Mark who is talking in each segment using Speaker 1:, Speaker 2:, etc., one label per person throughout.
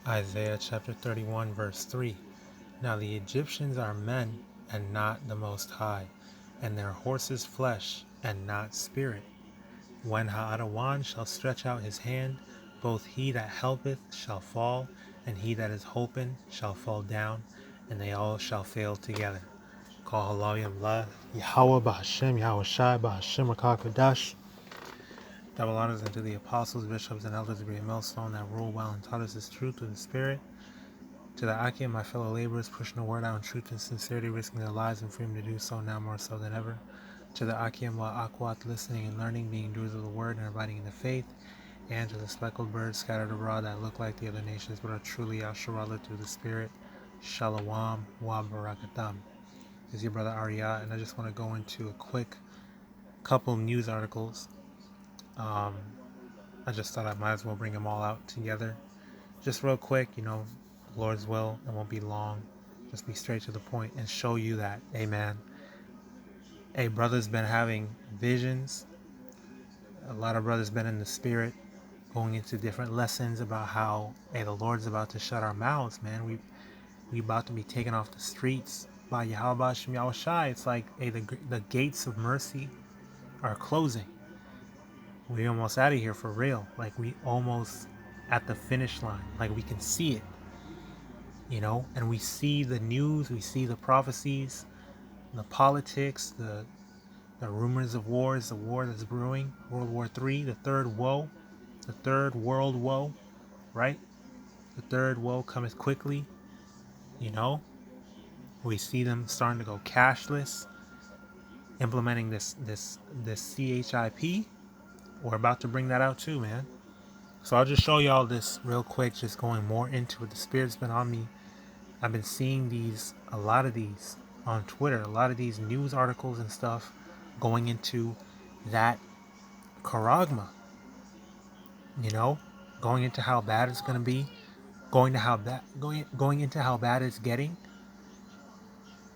Speaker 1: Isaiah chapter 31 verse 3. Now the Egyptians are men and not the Most High, and their horses flesh and not spirit. When Ha'adawan shall stretch out his hand, both he that helpeth shall fall, and he that is holpen shall fall down, and they all shall fail together. Call HALALYAM La YAHAWAH, BAHASHAM, YAHAWASHI, BAHASHAM, QADASH. Double honors unto the apostles, bishops, and elders of the millstone that rule well and taught us this truth with the Spirit. To the Akim, my fellow laborers, pushing the word out in truth and sincerity, risking their lives and freedom to do so, now more so than ever. To the Akim, YAHAWAH, listening and learning, being doers of the word and abiding in the faith. And to the speckled birds scattered abroad that look like the other nations, but are truly Yasharallah through the Spirit. Shalom wa barakatam. This is your brother Arya, and I just want to go into a quick couple news articles. I just thought I might as well bring them all out together. Just real quick, Lord's will, it won't be long. Just be straight to the point and show you that, amen. Hey, brother's been having visions. A lot of brothers been in the spirit, going into different lessons about how, hey, the Lord's about to shut our mouths, man. We about to be taken off the streets by YAHAWASHI. It's like, hey, the gates of mercy are closing. We almost out of here for real. Like, we almost at the finish line. Like, we can see it, and we see the news, we see the prophecies, the politics, the rumors of wars, the war that's brewing, World War III, the third woe, the third world woe, right? The third woe cometh quickly, We see them starting to go cashless, implementing this CHIP. We're about to bring that out too, man. So I'll just show y'all this real quick, just going more into it. The Spirit's been on me. I've been seeing a lot of these on Twitter, a lot of these news articles and stuff going into that charagma, going into how bad it's going to be, going into how bad it's getting,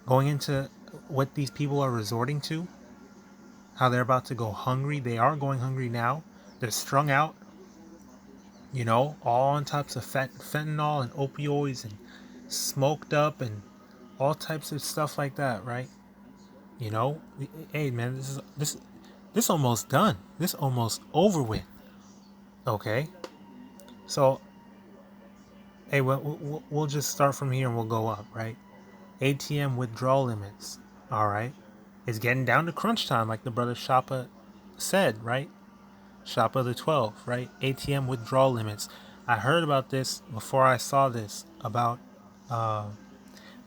Speaker 1: going into what these people are resorting to, how they're about to go hungry. They are going hungry now. They're strung out, all on types of fentanyl and opioids and smoked up and all types of stuff like that, right? Hey man, this almost done. This almost over with. Okay, so hey, we'll just start from here and we'll go up, right? ATM withdrawal limits. All right, it's getting down to crunch time, like the brother Shapa said, right? Shapa the 12, right? ATM withdrawal limits. I heard about this before I saw this about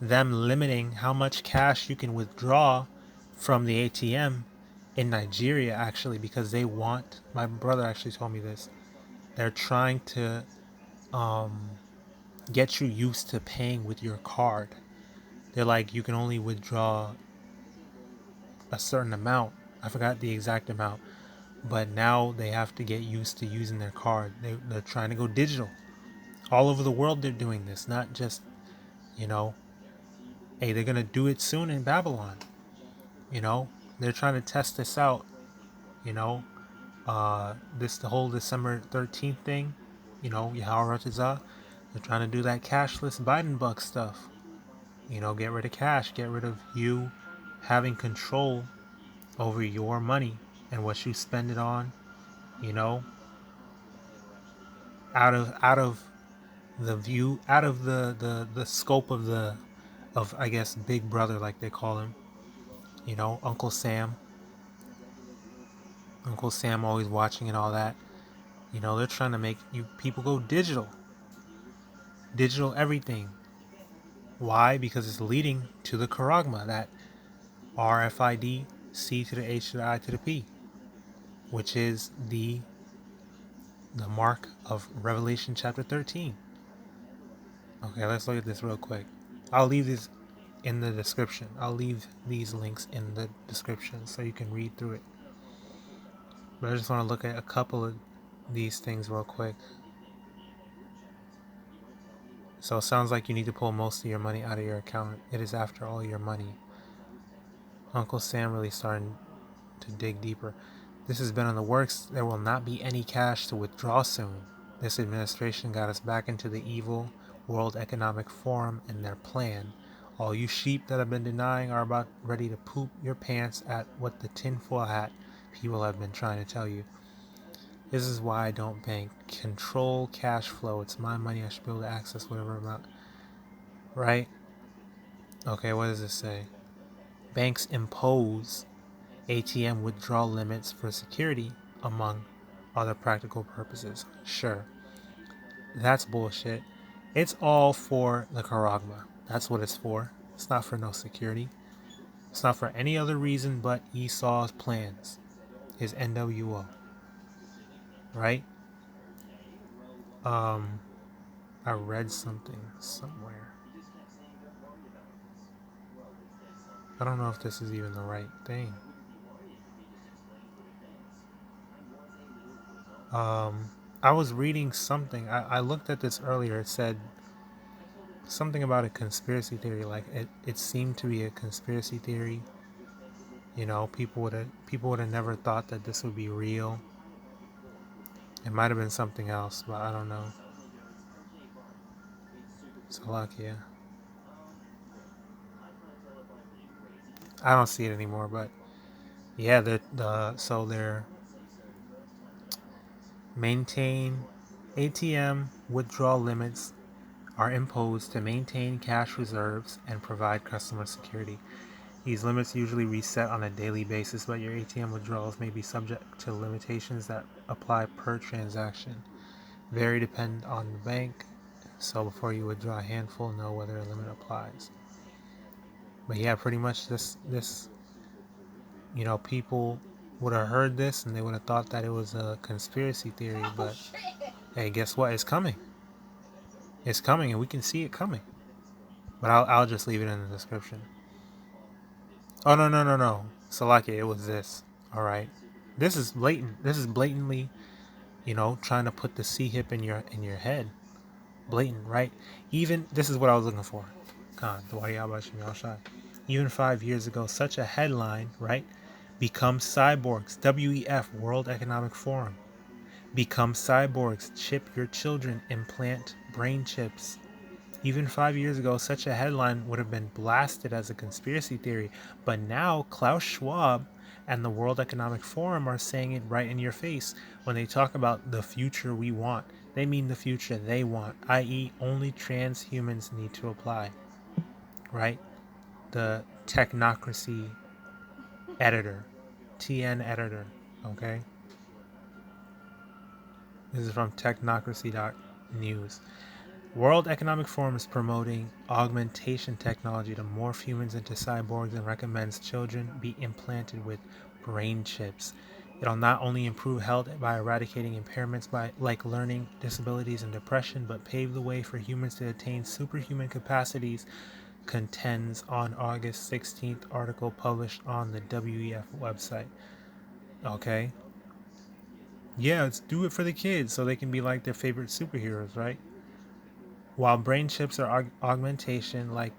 Speaker 1: them limiting how much cash you can withdraw from the ATM in Nigeria, actually, because my brother actually told me this. They're trying to get you used to paying with your card. They're like, you can only withdraw a certain amount. I forgot the exact amount, but now they have to get used to using their card. They're trying to go digital. All over the world they're doing this, not just, hey, they're going to do it soon in Babylon. They're trying to test this out, the whole December 13th thing, RAWCHAA. They're trying to do that cashless Biden buck stuff. Get rid of cash, get rid of you having control over your money and what you spend it on, out of the view, out of the scope of I guess Big Brother, like they call him, Uncle Sam always watching and all that. They're trying to make you people go digital everything. Why? Because it's leading to the charagma, that RFID C to the H to the I to the P, which is the mark of Revelation chapter 13. Okay, let's look at this real quick. I'll leave this in the description. I'll leave these links in the description so you can read through it. But I just want to look at a couple of these things real quick. So it sounds like you need to pull most of your money out of your account. It is, after all, your money. Uncle Sam really starting to dig deeper. This has been in the works. There will not be any cash to withdraw soon. This administration got us back into the evil World Economic Forum and their plan. All you sheep that have been denying are about ready to poop your pants at what the tinfoil hat people have been trying to tell you. This is why I don't bank. Control cash flow. It's my money. I should be able to access whatever amount. Right? Okay, what does this say? Banks impose ATM withdrawal limits for security, among other practical purposes. Sure. That's bullshit. It's all for the charagma. That's what it's for. It's not for no security. It's not for any other reason but Esau's plans. His NWO. Right? I read something somewhere. I don't know if this is even the right thing. I was reading something. I looked at this earlier. It said something about a conspiracy theory. Like it seemed to be a conspiracy theory. You know, people would have never thought that this would be real. It might have been something else, but I don't know. Salakia. I don't see it anymore, but yeah, they're maintain ATM withdrawal limits are imposed to maintain cash reserves and provide customer security. These limits usually reset on a daily basis, but your ATM withdrawals may be subject to limitations that apply per transaction. Vary depend on the bank, so before you withdraw a handful, know whether a limit applies. But yeah, pretty much this people would have heard this and they would have thought that it was a conspiracy theory, but hey, guess what? It's coming. It's coming, and we can see it coming. But I'll just leave it in the description. Oh no. Salakia, it was this. All right. This is blatant. This is blatantly, trying to put the C hip in your head. Blatant, right? Even this is what I was looking for. YAHAWAH. Even 5 years ago, such a headline, right? Become cyborgs. WEF, World Economic Forum. Become cyborgs. Chip your children. Implant brain chips. Even 5 years ago, such a headline would have been blasted as a conspiracy theory. But now, Klaus Schwab and the World Economic Forum are saying it right in your face. When they talk about the future we want, they mean the future they want, i.e. only transhumans need to apply. Right? The Technocracy editor. TN editor. Okay? This is from technocracy.news. World Economic Forum is promoting augmentation technology to morph humans into cyborgs and recommends children be implanted with brain chips. It'll not only improve health by eradicating impairments like learning disabilities and depression, but pave the way for humans to attain superhuman capacities, contends on August 16th article published on the WEF website. Okay? Yeah, let's do it for the kids so they can be like their favorite superheroes, right? While brain chips are augmentation like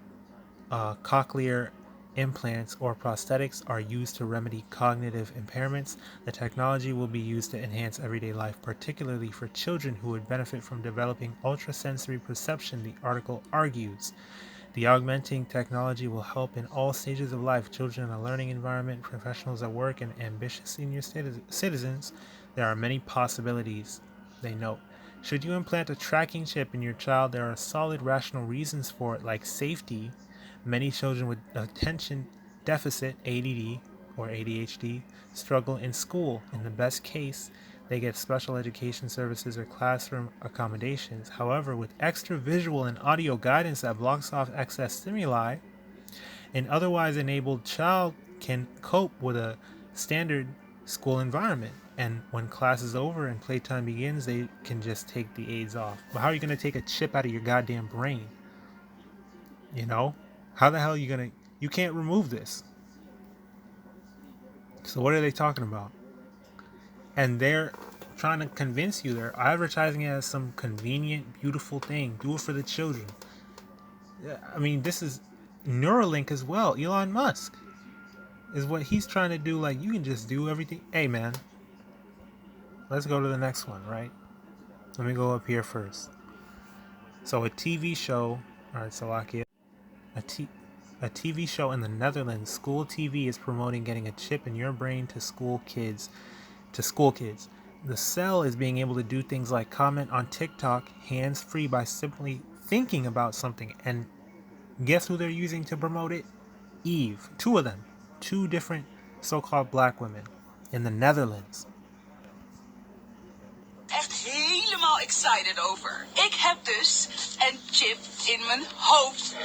Speaker 1: cochlear implants or prosthetics are used to remedy cognitive impairments, the technology will be used to enhance everyday life, particularly for children who would benefit from developing ultrasensory perception, the article argues. The augmenting technology will help in all stages of life, children in a learning environment, professionals at work, and ambitious senior citizens. There are many possibilities, they note. Should you implant a tracking chip in your child, there are solid rational reasons for it, like safety. Many children with attention deficit, ADD or ADHD, struggle in school. In the best case, they get special education services or classroom accommodations. However, with extra visual and audio guidance that blocks off excess stimuli, an otherwise enabled child can cope with a standard school environment. And when class is over and playtime begins, they can just take the aids off. But how are you going to take a chip out of your goddamn brain? How the hell are you going to... You can't remove this. So what are they talking about? And they're trying to convince you. They're advertising it as some convenient, beautiful thing. Do it for the children. I mean, this is Neuralink as well. Elon Musk is what he's trying to do. Like, you can just do everything. Hey, man. Let's go to the next one, right? Let me go up here first. So a TV show, alright, Salakia. A TV show in the Netherlands, school TV is promoting getting a chip in your brain to school kids. The cell is being able to do things like comment on TikTok hands-free by simply thinking about something. And guess who they're using to promote it? Eve. Two of them. Two different so-called black women in the Netherlands.
Speaker 2: Echt helemaal excited over. Ik heb dus een chip in mijn hoofd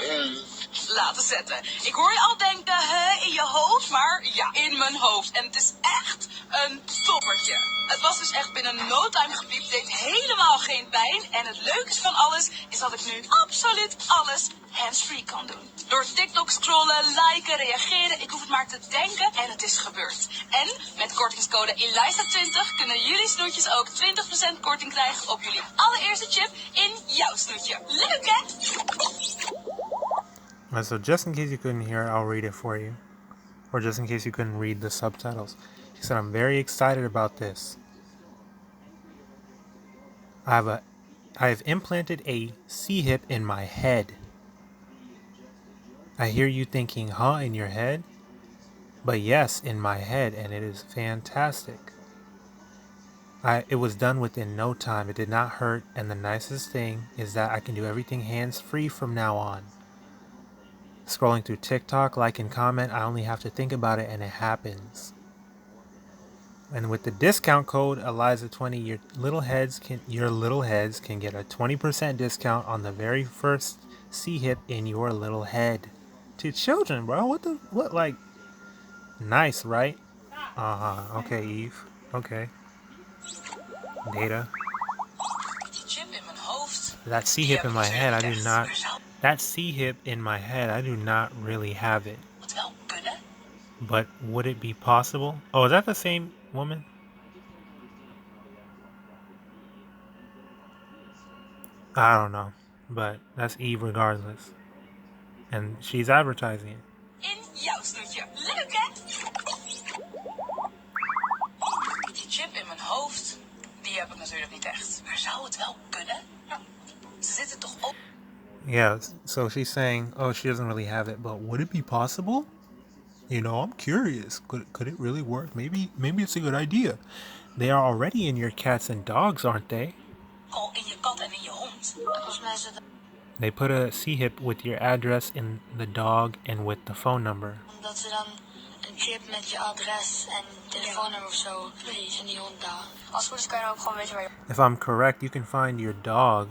Speaker 2: laten zetten. Ik hoor je al denken, in je hoofd? Maar ja, in mijn hoofd. En het is echt een toppertje. Het was dus echt binnen no time gepiept, deed helemaal geen pijn. En het leuke van alles is dat ik nu absoluut alles hands-free kan doen. Door TikTok scrollen, liken, reageren, ik hoef het maar te denken en het is gebeurd. En met kortingscode ELISA20 kunnen jullie snoetjes ook 20% korting krijgen op jullie allereerste chip in jouw snoetje. Leuk hè?
Speaker 1: So just in case you couldn't hear, I'll read it for you. Or just in case you couldn't read the subtitles. She said, I'm very excited about this. I have implanted a C-hip in my head. I hear you thinking, huh, in your head? But yes, in my head, and it is fantastic. It was done within no time. It did not hurt, and the nicest thing is that I can do everything hands-free from now on. Scrolling through TikTok, like and comment, I only have to think about it and it happens. And with the discount code ELISA20, your little heads can get a 20% discount on the very first C-hip in your little head. To children, bro. What like nice, right? Okay, Eve. Okay. Data. That C-hip in my head, I do not. That C-hip in my head, I do not really have it. But would it be possible? Oh, is that the same woman? I don't know. But that's Eve regardless. And she's advertising it.
Speaker 2: In jouw snoetje. Leuk hè? Die chip in mijn hoofd, die heb ik natuurlijk niet echt. Maar zou het wel kunnen? Nou, ze zitten toch op.
Speaker 1: Yeah, so she's saying, oh, she doesn't really have it, but would it be possible? You know, I'm curious. Could it really work? Maybe it's a good idea. They are already in your cats and dogs, aren't they?
Speaker 2: Al in je kat en in je hond.
Speaker 1: They put a C-hip with your address in the dog and with the phone number.
Speaker 3: Omdat ze dan een chip met je adres en telefoonnummer of zo in die hond daar. Als het goed is kan je ook gewoon weten waar je...
Speaker 1: If I'm correct, you can find your dog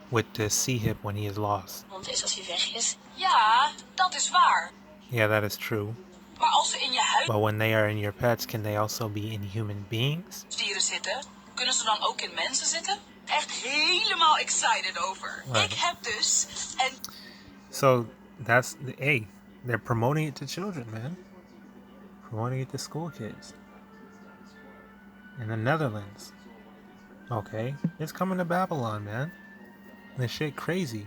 Speaker 1: with the C-hip when he is lost.
Speaker 3: hond is als hij weg is.
Speaker 2: Ja, dat is waar.
Speaker 1: Yeah, that is true.
Speaker 2: Maar als ze in je
Speaker 1: But when they are in your pets, can they also be in human beings?
Speaker 2: huisdieren zitten, kunnen ze dan ook in mensen zitten? Echt helemaal excited over.
Speaker 1: Right.
Speaker 2: Ik heb dus een...
Speaker 1: So that's they're promoting it to children, man. Promoting it to school kids. In the Netherlands. Okay, it's coming to Babylon, man. This shit crazy.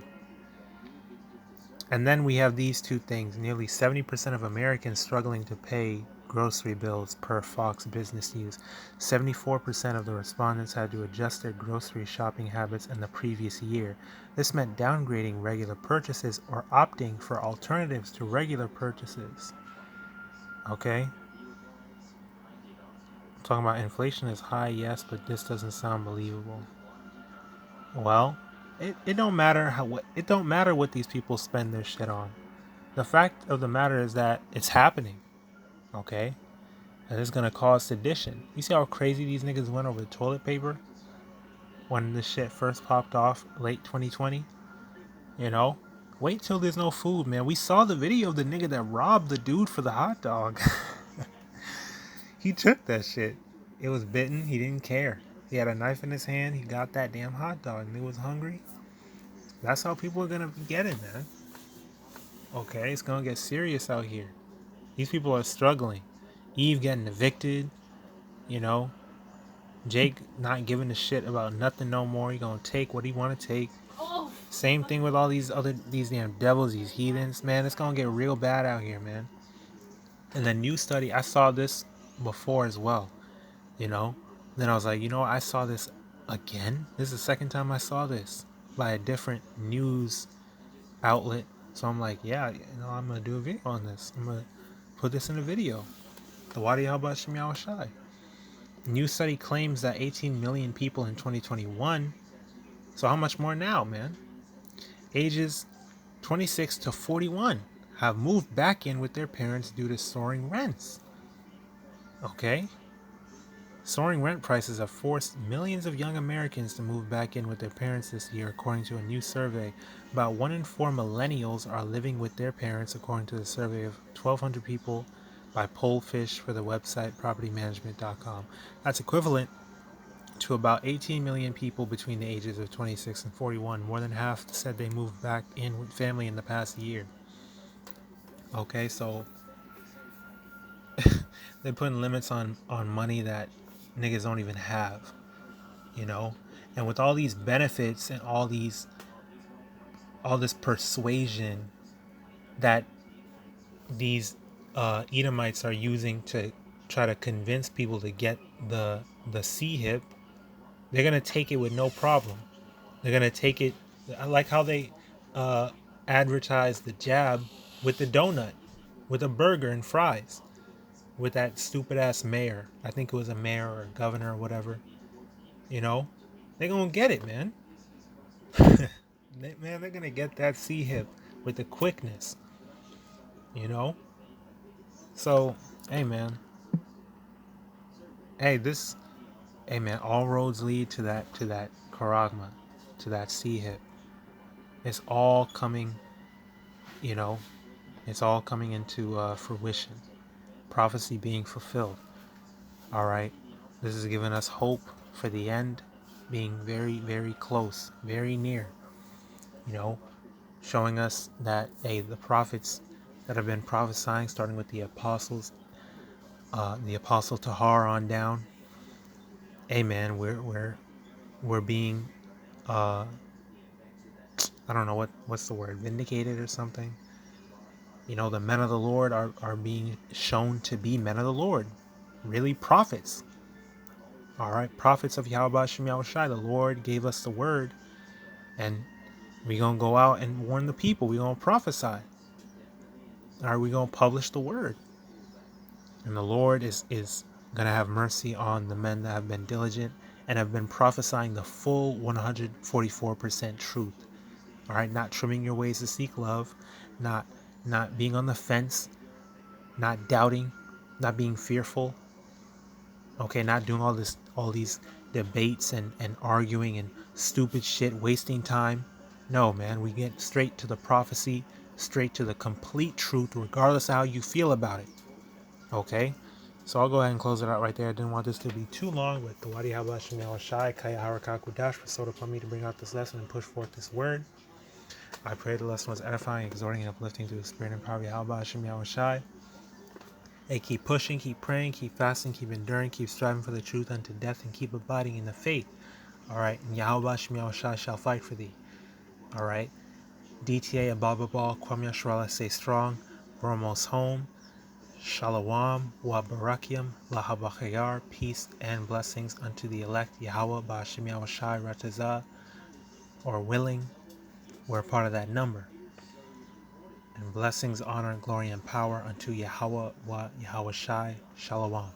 Speaker 1: And then we have these two things. Nearly 70% of Americans struggling to pay grocery bills per Fox Business News. 74% of the respondents had to adjust their grocery shopping habits in the previous year. This meant downgrading regular purchases or opting for alternatives to regular purchases. Okay? Talking about inflation is high, yes, but this doesn't sound believable. Well, it don't matter it don't matter what these people spend their shit on. The fact of the matter is that it's happening. Okay? And it's gonna cause sedition. You see how crazy these niggas went over toilet paper when this shit first popped off late 2020? You know? Wait till there's no food, man. We saw the video of the nigga that robbed the dude for the hot dog. He took that shit. It was bitten. He didn't care. He had a knife in his hand. He got that damn hot dog. And he was hungry. That's how people are gonna get it, man. Okay, it's gonna get serious out here. These people are struggling. Eve getting evicted. You know. Jake not giving a shit about nothing no more. He gonna take what he wanna take. Same thing with all these damn devils, these heathens. Man, it's gonna get real bad out here, man. And the new study, I saw this before as well. You know. Then I was like, you know what? I saw this again. This is the second time I saw this by a different news outlet. So I'm like, yeah, I'm gonna do a video on this. I'm gonna put this in a video. The YAHAWAH and His. New study claims that 18 million people in 2021. So how much more now, man? Ages 26 to 41 have moved back in with their parents due to soaring rents. Okay? Soaring rent prices have forced millions of young Americans to move back in with their parents this year, according to a new survey. About 1 in 4 millennials are living with their parents, according to the survey of 1,200 people by Pollfish for the website propertymanagement.com. That's equivalent to about 18 million people between the ages of 26 and 41. More than half said they moved back in with family in the past year. Okay, so they're putting limits on money that niggas don't even have, and with all these benefits and all this persuasion that these Edomites are using to try to convince people to get the C-hip, they're gonna take it with no problem. They're gonna take it. I like how they advertise the jab with the donut, with a burger and fries, with that stupid ass mayor. I think it was a mayor or a governor or whatever. They're gonna get it, man. They're gonna get that C-hip with the quickness. So, hey, man. Hey, man. All roads lead to that charagma, to that C-hip. It's all coming. It's all coming into fruition. Prophecy being fulfilled. All right. This is giving us hope for the end being very, very close, very near. Showing us that, hey, the prophets that have been prophesying, starting with the apostles, the apostle Tahar on down. Hey, man, we're being, I don't know what's the word, vindicated or something. The men of the Lord are being shown to be men of the Lord, really prophets. All right, prophets of Yahawadah. The Lord gave us the word, and we're going to go out and warn the people. We're going to prophesy. All right, we're going to publish the word. And the Lord is going to have mercy on the men that have been diligent and have been prophesying the full 144% truth. All right, not trimming your ways to seek love, not being on the fence, not doubting, not being fearful. Okay, not doing all these debates and arguing and stupid shit, wasting time. No, man, we get straight to the prophecy, straight to the complete truth, regardless of how you feel about it. Okay, so I'll go ahead and close it out right there. I didn't want this to be too long, but the YAHAWASHI, Kaya Harakah QADASH bestowed upon me to bring out this lesson and push forth this word. I pray the lesson was edifying, exhorting, and uplifting to the spirit and power of YAHAWASHI. Hey, keep pushing, keep praying, keep fasting, keep enduring, keep striving for the truth unto death, and keep abiding in the faith. All right, and YAHAWASHI shall fight for thee. All right, DTA Abababal, Kwam Yashrala, stay strong. We're almost home. Shalom, wa barakiam, lahabachayar, peace and blessings unto the elect. Yahawah, BAHASHAM, YAHWASHI, RAWCHAA, or willing. We're part of that number. And blessings, honor, glory, and power unto Yahawah wa Yahawashi. Shalom.